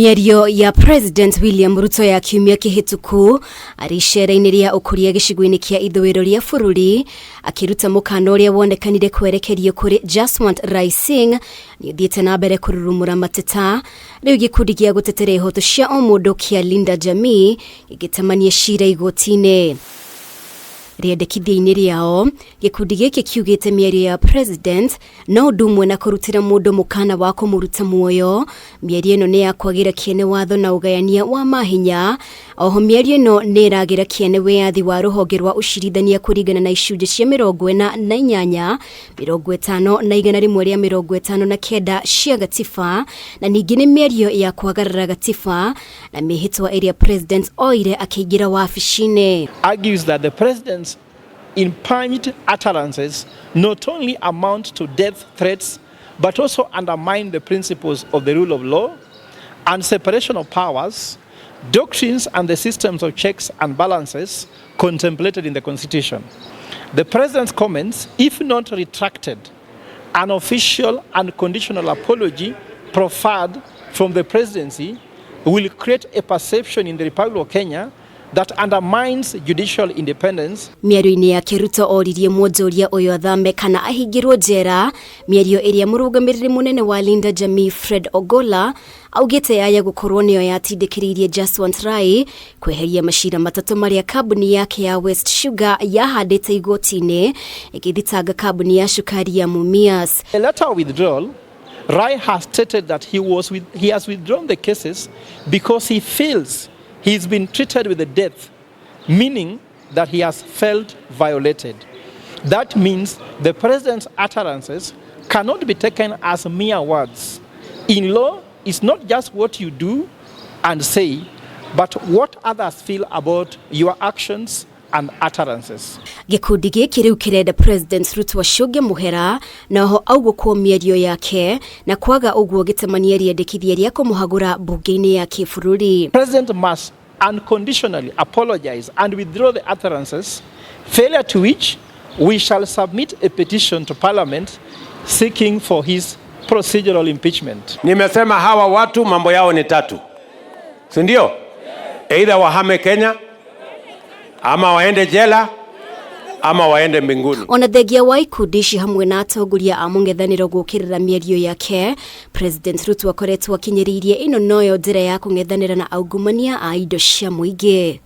MIARIO ya President William RUTO ya kiumia kihituku aricera-inĩ ria ũkũria gĩcigo-inĩ kia ithũĩro ria bũrũri akiruta mũkana ũrĩa wonekanire kwerekerio kuri Jaswant Rising ni ũthiĩte na mbere kũrurumũra mateta. Rĩu gĩkundi gĩa gũtetera ihoto cia o mũndũ kia Linda Jamii gĩgĩtamania CIRA igoti-inĩ. Rĩendekithia-inĩ rĩao gĩkundi gĩkĩ kiugĩte MIARIO ya President no ũndũ ũmwe na kũrutĩra mũndũ mũkana wa kũmũruta muoyo. MIARIO ĩno nĩ ya kwagĩra kĩene watho na ũgayania wa mahinya. Oho MIARIO ĩno nĩ ĩragĩra kĩene wĩyathi wa rũhonge rwa ũcirithania kũringana na icunjĩ cia 48, 50 na 159 cia gatiba, na ningĩ nĩ MIARIO ya kwagarara gatiba na mĩhĩtwa ĩrĩa President oire akĩingĩra wabici-inĩ. Argues that the president's impunged utterances not only amount to death threats but also undermine the principles of the rule of law and separation of powers, doctrines and the systems of checks and balances contemplated in the Constitution. The president's comments, if not retracted, an official and conditional apology proffered from the presidency will create a perception in the Republic of Kenya that undermines judicial independence. MIARIO-inĩ yake RUTO oririe mwonjoria ũyũ athame kana ahingĩrwo njera. MIARIO ĩrĩa mũrũgamĩrĩri mũnene wa Linda Jamii Fred Ogola augĩte yaya gũkorwo nĩyo yatindĩkĩrĩirie Jaswant Rai kweheria macira matatũ marĩa kambuni yake ya West Sugar yahandĩte igoti-inĩ ĩgĩthitanga kambuni ya cukari ya Mumias. A letter of withdrawal, Rai has stated that he has withdrawn the cases because he feels he's been treated with a death, meaning that he has felt violated. That means the president's utterances cannot be taken as mere words. In law, it's not just what you do and say, but what others feel about your actions and utterances. Gikundi gĩkĩ rĩu kĩrenda President RUTO acũnge MUHERA na oho AUGUKWO MIARIO yake na kwaga ũguo gĩtamania rĩendekithia rĩa kũmũhagũra mbunge-inĩ ya kĩbũrũri. President must unconditionally apologize and withdraw the utterances, failure to which we shall submit a petition to Parliament seeking for his procedural impeachment. Nimesema hawa watu mambo yao ni tatu, si ndio? Either wahame Kenya ama waende jela ama waende mbinguni. Ona thengia wa ikundi ici hamwe na atongoria a mũng'ethanĩro gũkĩrĩra MIARIO yake, President RUTO akoretwo akinyĩrĩirie ĩno noyo njĩra ya kũng'ethanĩra na aungumania a indo cia mũingĩ.